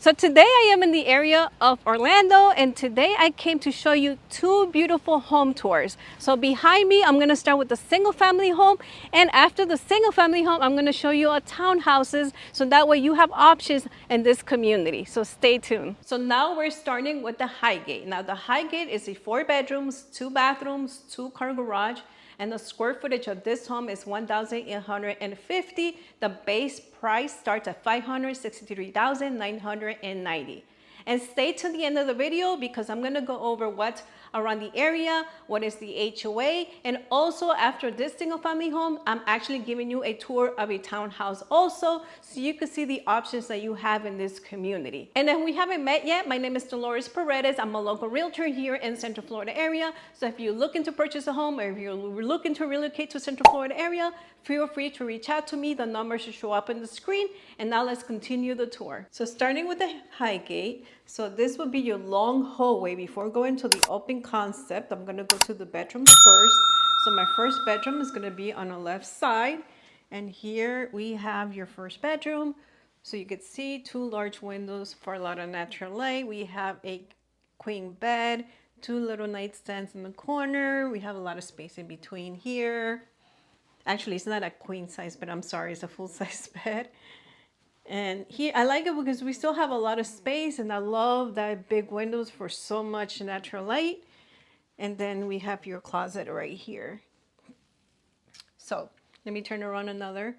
So today I am in the area of Orlando, and today I came to show you two beautiful home tours. So behind me, I'm gonna start with the single family home, and after the single family home, I'm gonna show you townhouses, so that way you have options in this community. So stay tuned. So now we're starting with the Highgate. Now the Highgate is a 4 bedrooms, 2 bathrooms, 2-car garage, and the square footage of this home is 1,850. The base price starts at 563,990. And stay to the end of the video because I'm gonna go over what's around the area, what is the HOA, and also after this single family home, I'm actually giving you a tour of a townhouse also, so you can see the options that you have in this community. And if we haven't met yet, my name is Dolores Paredes. I'm a local realtor here in Central Florida area. So if you're looking to purchase a home or if you're looking to relocate to Central Florida area, feel free to reach out to me. The number should show up on the screen. And now let's continue the tour. So starting with the Highgate, so this would be your long hallway. Before going to the open concept, I'm gonna go to the bedrooms first. So my first bedroom is gonna be on the left side. And here we have your first bedroom. So you could see 2 large windows for a lot of natural light. We have a queen bed, 2 little nightstands in the corner. We have a lot of space in between here. Actually, it's not a queen size bed, I'm sorry, it's a full size bed. And here, I like it because we still have a lot of space, and I love that big windows for so much natural light. And then we have your closet right here. So let me turn around another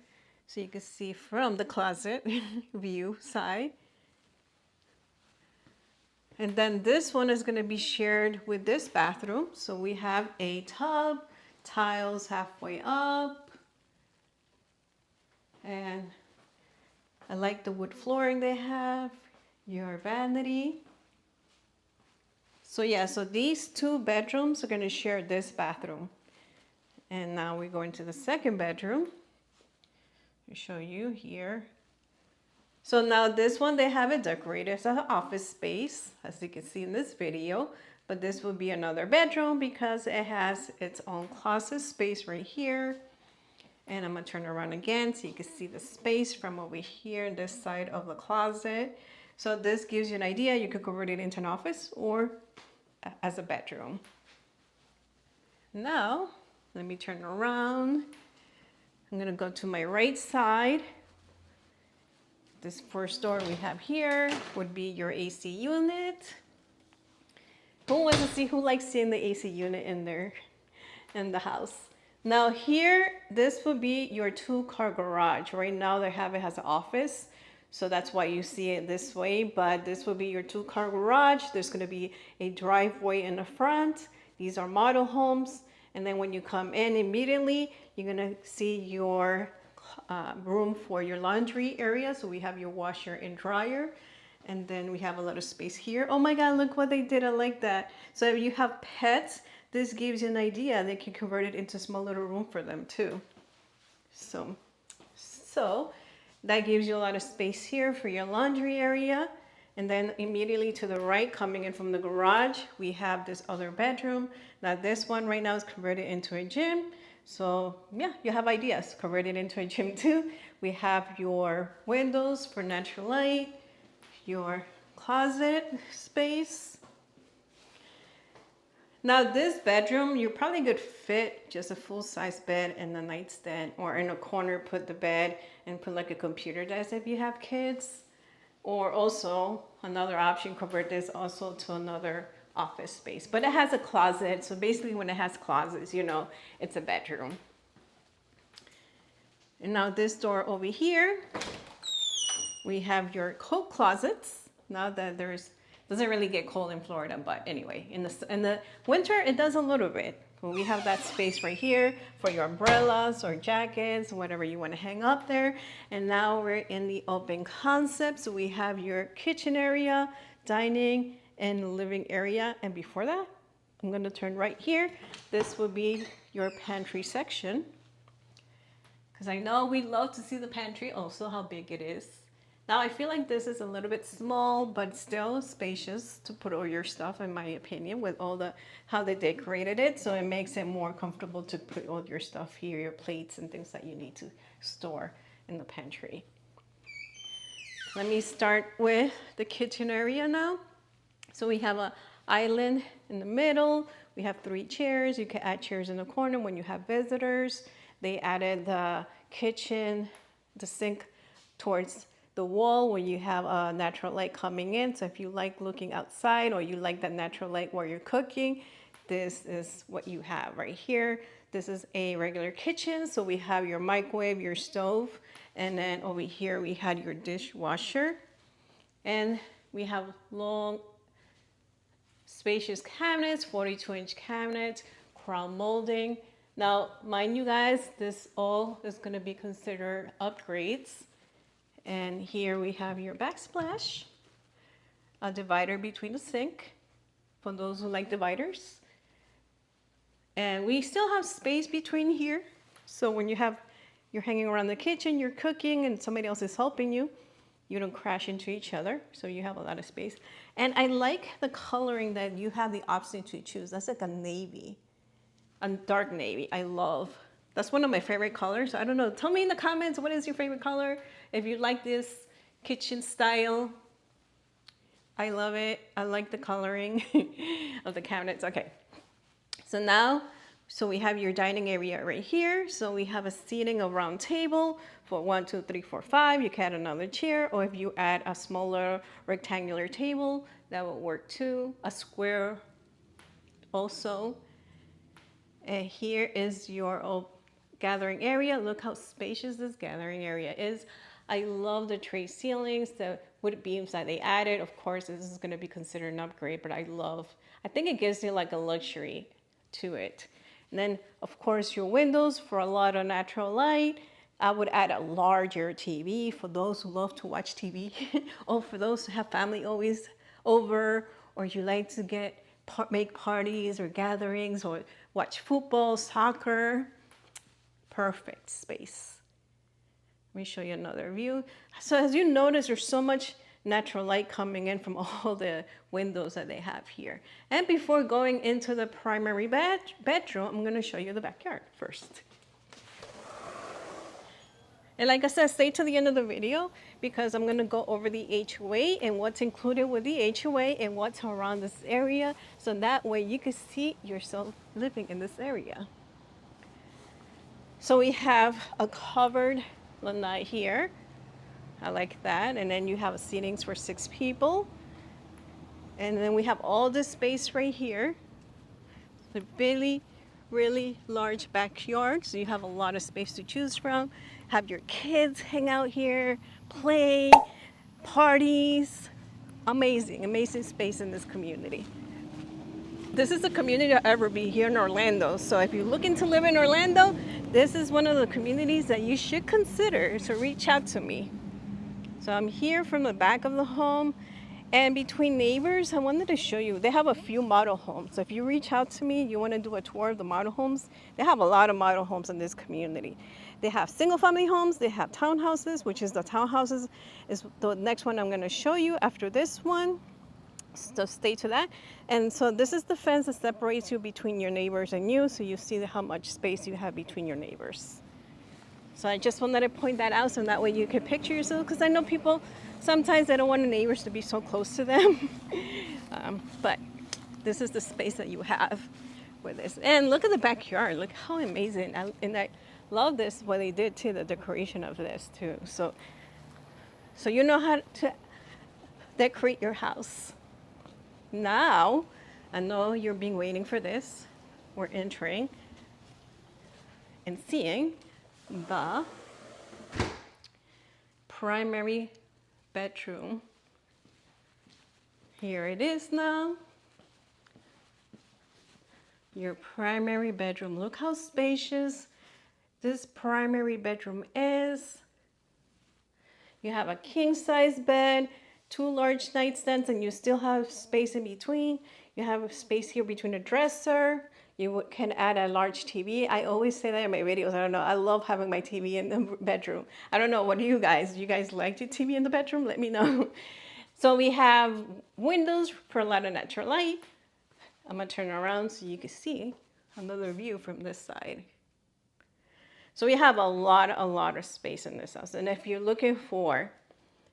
so you can see from the closet view side. And then this one is going to be shared with this bathroom. So we have a tub, tiles halfway up, and I like the wood flooring they have, your vanity. So yeah, so these 2 bedrooms are going to share this bathroom. And now we go into the second bedroom. I'll show you here. So now this one, they have it decorated as an office space, as you can see in this video. But this will be another bedroom because it has its own closet space right here. And I'm gonna turn around again so you can see the space from over here, this side of the closet. So this gives you an idea. You could convert it into an office or as a bedroom. Now, let me turn around. I'm gonna go to my right side. This first door we have here would be your AC unit. Who wants to see, who likes seeing the AC unit in there, in the house? Now here, this would be your 2-car garage. Right now they have it as an office, so that's why you see it this way, but this will be your 2-car garage. There's gonna be a driveway in the front. These are model homes. And then when you come in immediately, you're gonna see your room for your laundry area. So we have your washer and dryer. And then we have a lot of space here. Oh my God, look what they did, I like that. So if you have pets, this gives you an idea. They can convert it into a small little room for them too. So that gives you a lot of space here for your laundry area. And then immediately to the right, coming in from the garage, we have this other bedroom. Now this one right now is converted into a gym. So yeah, you have ideas, convert it into a gym too. We have your windows for natural light, your closet space. Now this bedroom, you probably could fit just a full-size bed and a nightstand, or in a corner put the bed and put like a computer desk if you have kids. Or also another option, convert this also to another office space. But it has a closet, so basically when it has closets, you know, it's a bedroom. And now this door over here, we have your coat closets. Now that doesn't really get cold in Florida, but anyway, in the winter it does a little bit. But we have that space right here for your umbrellas or jackets, whatever you want to hang up there. And now we're in the open concept. So we have your kitchen area, dining, and living area. And before that, I'm going to turn right here. This will be your pantry section. Because I know we love to see the pantry also, how big it is. Now I feel like this is a little bit small, but still spacious to put all your stuff, in my opinion, with all the how they decorated it. So it makes it more comfortable to put all your stuff here, your plates and things that you need to store in the pantry. Let me start with the kitchen area now. So we have an island in the middle. We have 3 chairs. You can add chairs in the corner when you have visitors. They added the kitchen, the sink towards the wall where you have a natural light coming in. So if you like looking outside or you like that natural light while you're cooking, this is what you have right here. This is a regular kitchen. So we have your microwave, your stove, and then over here we had your dishwasher. And we have long, spacious cabinets, 42-inch cabinets, crown molding. Now, mind you guys, this all is gonna be considered upgrades. And here we have your backsplash, a divider between the sink for those who like dividers. And we still have space between here. So when you're hanging around the kitchen, you're cooking and somebody else is helping you, you don't crash into each other. So you have a lot of space. And I like the coloring that you have the option to choose. That's like a navy, a dark navy. I love. That's one of my favorite colors. I don't know. Tell me in the comments, what is your favorite color? If you like this kitchen style, I love it. I like the coloring of the cabinets. Okay. So now, we have your dining area right here. So we have a seating of round table for 1, 2, 3, 4, 5. You can add another chair, or if you add a smaller rectangular table, that will work too. A square also. And here is your gathering area. Look how spacious this gathering area is. I love the tray ceilings, the wood beams that they added. Of course, this is going to be considered an upgrade, but I think it gives you like a luxury to it. And then, of course, your windows for a lot of natural light. I would add a larger TV for those who love to watch TV, or for those who have family always over, or you like to make parties or gatherings or watch football, soccer. Perfect space. Let me show you another view. So as you notice, there's so much natural light coming in from all the windows that they have here. And before going into the primary bedroom, I'm going to show you the backyard first. And like I said, stay to the end of the video because I'm going to go over the HOA and what's included with the HOA and what's around this area. So that way you can see yourself living in this area. So we have a covered lanai here. I like that. And then you have seatings for 6 people. And then we have all this space right here. The really, really large backyard. So you have a lot of space to choose from. Have your kids hang out here, play, parties. Amazing, amazing space in this community. This is the community I'll ever be here in Orlando. So if you're looking to live in Orlando, this is one of the communities that you should consider, so reach out to me. So I'm here from the back of the home, and between neighbors, I wanted to show you, they have a few model homes. So if you reach out to me, you want to do a tour of the model homes, they have a lot of model homes in this community. They have single family homes, they have townhouses, which is the townhouses is the next one I'm going to show you after this one. So stay to that. And so this is the fence that separates you between your neighbors and you, so you see how much space you have between your neighbors. So I just wanted to point that out so that way you can picture yourself, because I know people, sometimes they don't want the neighbors to be so close to them. But this is the space that you have with this. And look at the backyard, look how amazing. And I love this, what they did to the decoration of this too. So you know how to decorate your house. Now, I know you've been waiting for this. We're entering and seeing the primary bedroom. Here it is now. Your primary bedroom. Look how spacious this primary bedroom is. You have a king-size bed, 2 large nightstands, and you still have space in between. You have a space here between a dresser. You can add a large TV. I always say that in my videos. I don't know. I love having my TV in the bedroom. I don't know. What do you guys? Do you guys like your TV in the bedroom? Let me know. So we have windows for a lot of natural light. I'm going to turn around so you can see another view from this side. So we have a lot of space in this house. And if you're looking for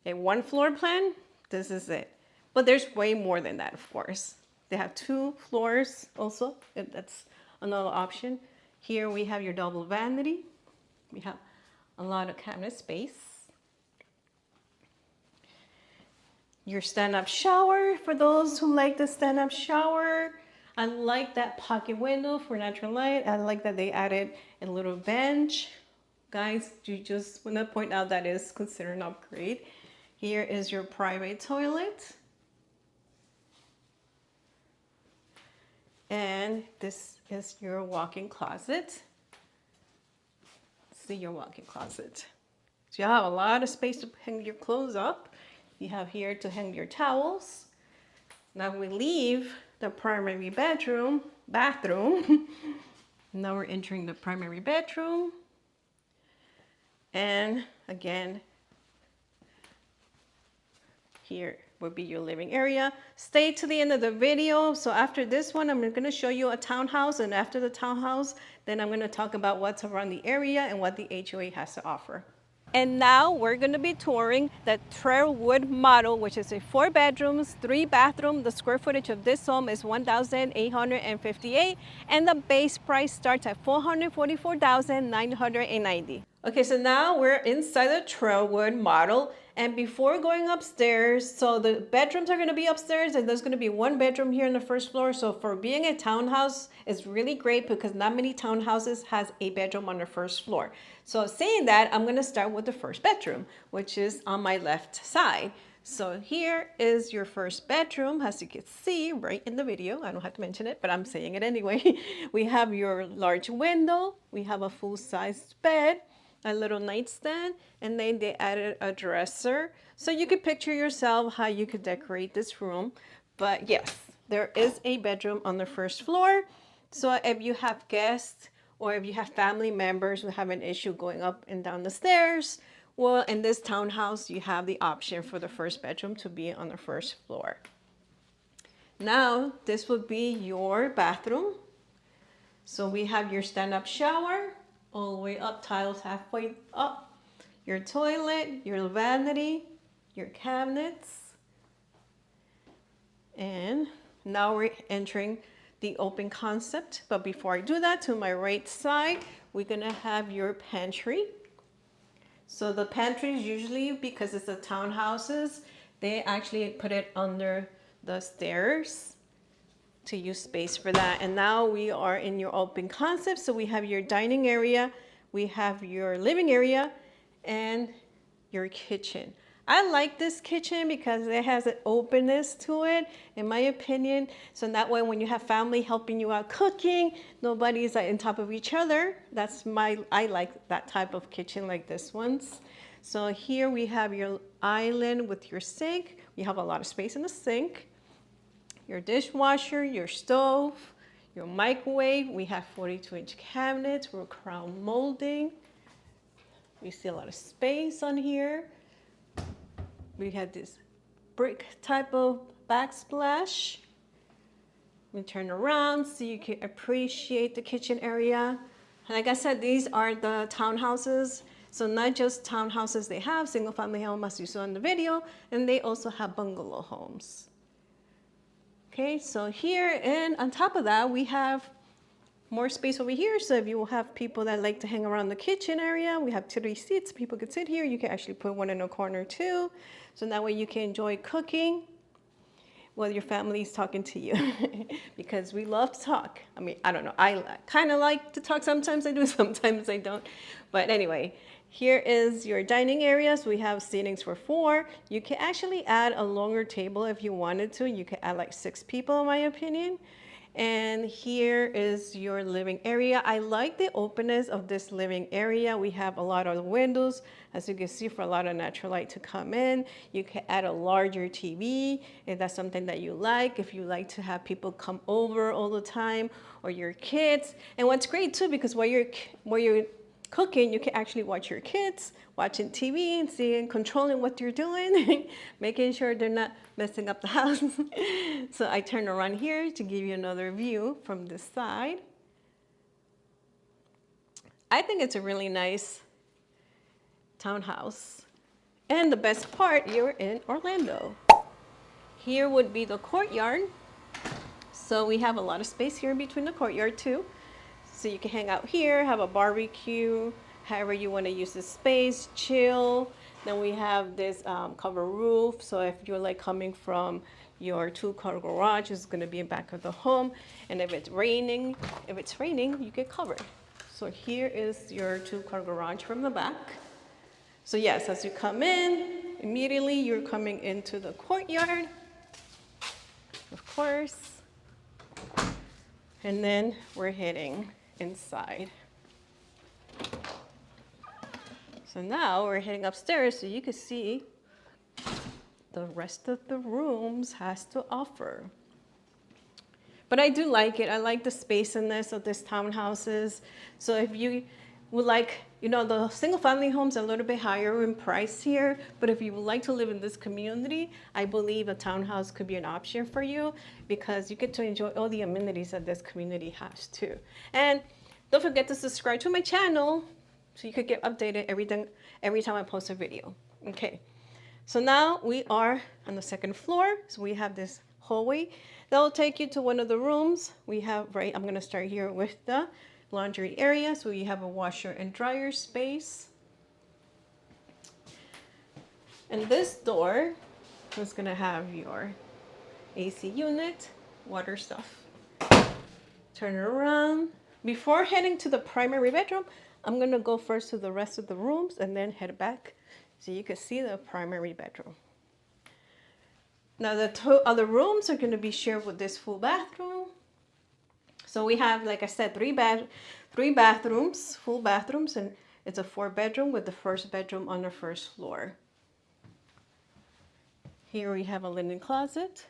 a one floor plan, this is it. But there's way more than that, of course. They have 2 floors also, and that's another option. Here we have your double vanity. We have a lot of cabinet space. Your stand-up shower, for those who like the stand-up shower. I like that pocket window for natural light. I like that they added a little bench. Guys, you just want to point out that is considered an upgrade. Here is your private toilet. And this is your walk-in closet. See your walk-in closet. So you have a lot of space to hang your clothes up. You have here to hang your towels. Now we leave the primary bathroom. Now we're entering the primary bedroom. And again, here will be your living area. Stay to the end of the video. So after this one, I'm going to show you a townhouse, and after the townhouse, then I'm going to talk about what's around the area and what the HOA has to offer. And now we're going to be touring the Trailwood model, which is a 4 bedrooms, 3 bathrooms. The square footage of this home is 1,858, and the base price starts at $444,990. Okay, so now we're inside the Trailwood model. And before going upstairs, so the bedrooms are going to be upstairs, and there's going to be 1 bedroom here on the first floor. So for being a townhouse, it's really great because not many townhouses has a bedroom on the first floor. So saying that, I'm going to start with the first bedroom, which is on my left side. So here is your first bedroom, as you can see right in the video. I don't have to mention it, but I'm saying it anyway. We have your large window. We have a full-sized bed, a little nightstand, and then they added a dresser. So you could picture yourself how you could decorate this room. But yes, there is a bedroom on the first floor. So if you have guests or if you have family members who have an issue going up and down the stairs, well, in this townhouse, you have the option for the first bedroom to be on the first floor. Now, this would be your bathroom. So we have your stand-up shower, all the way up, tiles halfway up, your toilet, your vanity, your cabinets. And now we're entering the open concept. But before I do that, to my right side, we're gonna have your pantry. So the pantries usually, because it's the townhouses, they actually put it under the stairs to use space for that. And now we are in your open concept. So we have your dining area, we have your living area, and your kitchen. I like this kitchen because it has an openness to it, in my opinion. So that way when you have family helping you out cooking, nobody's on top of each other. I like that type of kitchen like this one's. So here we have your island with your sink. You have a lot of space in the sink. Your dishwasher, your stove, your microwave. We have 42-inch cabinets with crown molding. We see a lot of space on here. We have this brick type of backsplash. We turn around so you can appreciate the kitchen area. Like I said, these are the townhouses. So not just townhouses, they have single family home as you saw in the video, and they also have bungalow homes. Okay, so here and on top of that, we have more space over here. So if you will have people that like to hang around the kitchen area, we have 3 seats. People could sit here. You can actually put one in a corner too. So that way you can enjoy cooking while your family is talking to you because we love to talk. I mean, I don't know. I kind of like to talk. Sometimes I do, sometimes I don't. But anyway, here is your dining area. So we have seatings for 4. You can actually add a longer table if you wanted to. You can add like 6 people, in my opinion. And here is your living area. I like the openness of this living area. We have a lot of windows, as you can see, for a lot of natural light to come in. You can add a larger TV if that's something that you like, if you like to have people come over all the time, or your kids. And what's great too, because while you're cooking, you can actually watch your kids watching TV and seeing, controlling what you're doing, making sure they're not messing up the house. So I turn around here to give you another view from this side. I think it's a really nice townhouse. And the best part, you're in Orlando. Here would be the courtyard. So we have a lot of space here in between the courtyard too. So you can hang out here, have a barbecue, however you want to use the space, chill. Then we have this covered roof. So if you're like coming from your 2-car garage, it's going to be in back of the home. And if it's raining, you get covered. So here is your 2-car garage from the back. So yes, as you come in, immediately you're coming into the courtyard, of course. And then we're heading inside. So now we're heading upstairs so you can see the rest of the rooms has to offer. But I do like it. I like the spaciousness of these townhouses. So if you would like, the single family homes are a little bit higher in price here, but if you would like to live in this community, I believe a townhouse could be an option for you because you get to enjoy all the amenities that this community has too. And don't forget to subscribe to my channel so you could get updated every time I post a video. Okay, so now we are on the 2nd floor. So we have this hallway that will take you to one of the rooms. We have, I'm gonna start here with the laundry area. So you have a washer and dryer space. And this door is gonna have your AC unit, water stuff. Turn it around. Before heading to the primary bedroom, I'm gonna go first to the rest of the rooms and then head back so you can see the primary bedroom. Now the 2 other rooms are gonna be shared with this full bathroom. So we have, like I said, 3 bathrooms, full bathrooms, and it's a 4-bedroom with the 1st bedroom on the 1st floor. Here we have a linen closet.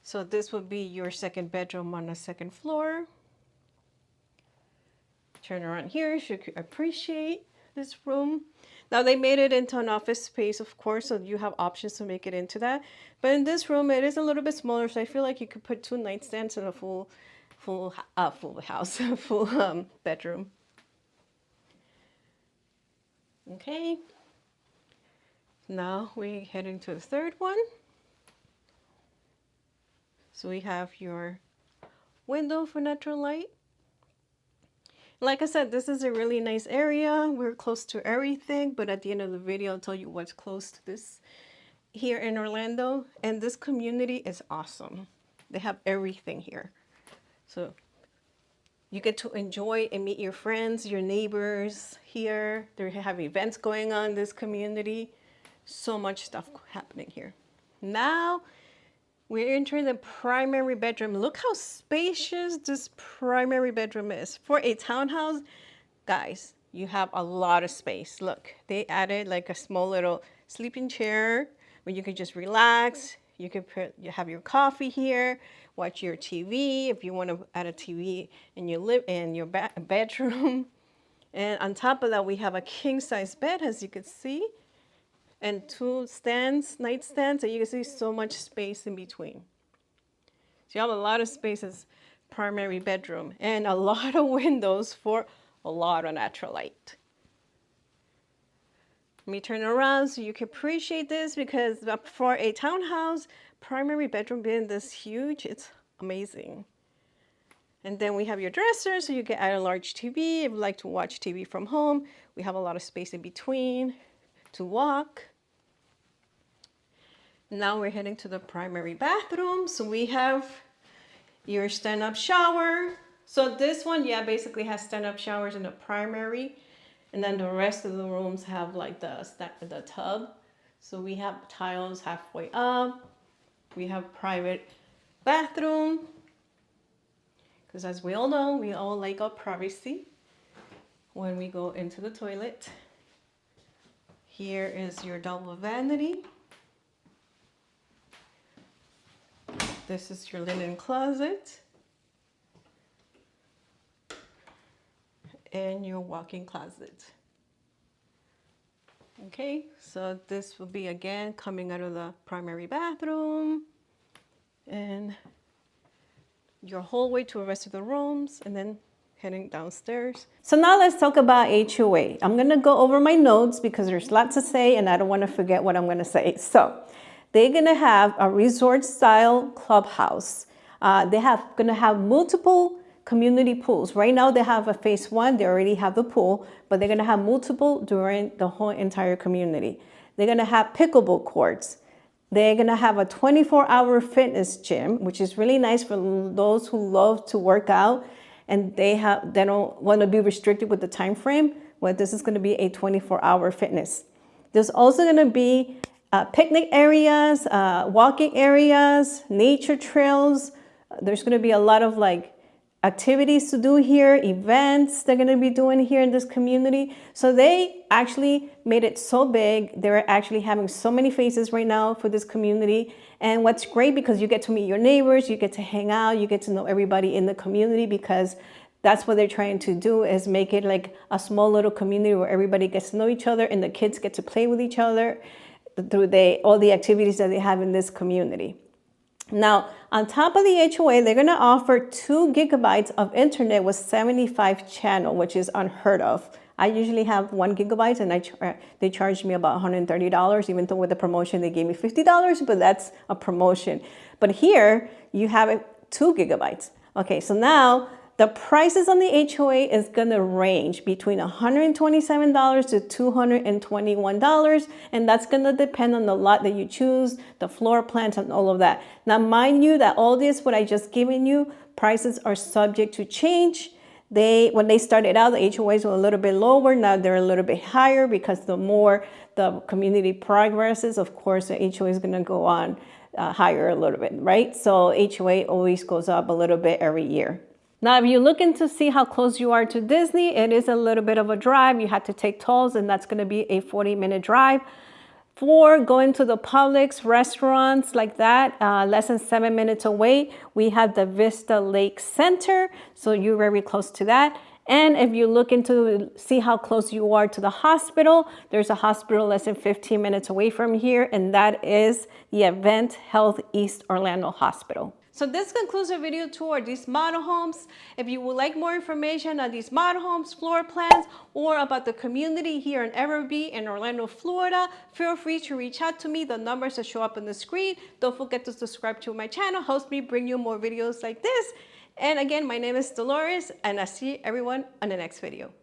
So this would be your 2nd bedroom on the 2nd floor. Turn around here so you could appreciate this room. Now they made it into an office space, of course, so you have options to make it into that. But in this room, it is a little bit smaller, so I feel like you could put 2 nightstands in a full bedroom. Okay. Now we're heading to the 3rd one. So we have your window for natural light. Like I said, this is a really nice area. We're close to everything, but at the end of the video, I'll tell you what's close to this here in Orlando. And this community is awesome. They have everything here. So you get to enjoy and meet your friends, your neighbors here. They have events going on in this community. So much stuff happening here. Now we're entering the primary bedroom. Look how spacious this primary bedroom is. For a townhouse, guys, you have a lot of space. Look, they added like a small little sleeping chair where you can just relax. You have your coffee here, watch your TV if you want to add a TV in your bedroom. And on top of that, we have a king-size bed, as you can see, and 2 nightstands, so you can see so much space in between. So you have a lot of space as primary bedroom and a lot of windows for a lot of natural light. Let me turn it around so you can appreciate this, because for a townhouse, primary bedroom being this huge, it's amazing. And then we have your dresser, so you can add a large TV if you like to watch TV from home. We have a lot of space in between to walk. Now we're heading to the primary bathroom. So we have your stand-up shower. So this one, basically has stand-up showers in the primary. And then the rest of the rooms have like the tub. So we have tiles halfway up. We have private bathroom. Because as we all know, we all like our privacy when we go into the toilet. Here is your double vanity. This is your linen closet. And your walk-in closet. Okay, so this will be again coming out of the primary bathroom and your hallway to the rest of the rooms, and then heading downstairs. So now let's talk about HOA. I'm gonna go over my notes because there's lots to say and I don't wanna forget what I'm gonna say. So they're gonna have a resort style clubhouse. Gonna have multiple community pools. Right now they have a phase 1, they already have the pool, but they're gonna have multiple during the whole entire community. They're gonna have pickleball courts. They're gonna have a 24-hour fitness gym, which is really nice for those who love to work out and they don't wanna be restricted with the time frame. Well, this is gonna be a 24-hour fitness. There's also gonna be picnic areas, walking areas, nature trails. There's gonna be a lot of activities to do here, events they're gonna be doing here in this community. So they actually made it so big. They're actually having so many faces right now for this community. And what's great, because you get to meet your neighbors, you get to hang out, you get to know everybody in the community, because that's what they're trying to do, is make it like a small little community where everybody gets to know each other and the kids get to play with each other through all the activities that they have in this community. Now, on top of the HOA, they're going to offer 2 gigabytes of internet with 75 channel, which is unheard of. I usually have 1 gigabyte and they charged me about $130, even though with the promotion they gave me $50, but that's a promotion. But here you have 2 gigabytes. Okay, so now the prices on the HOA is going to range between $127 to $221, and that's going to depend on the lot that you choose, the floor plans, and all of that. Now, mind you that all this, what I just given you, prices are subject to change. When they started out, the HOAs were a little bit lower. Now they're a little bit higher because the more the community progresses, of course, the HOA is going to go on higher a little bit, right? So HOA always goes up a little bit every year. Now, if you're looking to see how close you are to Disney, it is a little bit of a drive. You have to take tolls, and that's going to be a 40-minute drive. For going to the Publix, restaurants like that, less than 7 minutes away, we have the Vista Lake Center. So you're very close to that. And if you look into see how close you are to the hospital, there's a hospital less than 15 minutes away from here, and that is the Advent Health East Orlando Hospital. So this concludes the video tour of these model homes. If you would like more information on these model homes, floor plans, or about the community here in Everby in Orlando, Florida, feel free to reach out to me. The numbers that show up on the screen. Don't forget to subscribe to my channel. Helps me bring you more videos like this. And again, my name is Dolores, and I'll see everyone on the next video.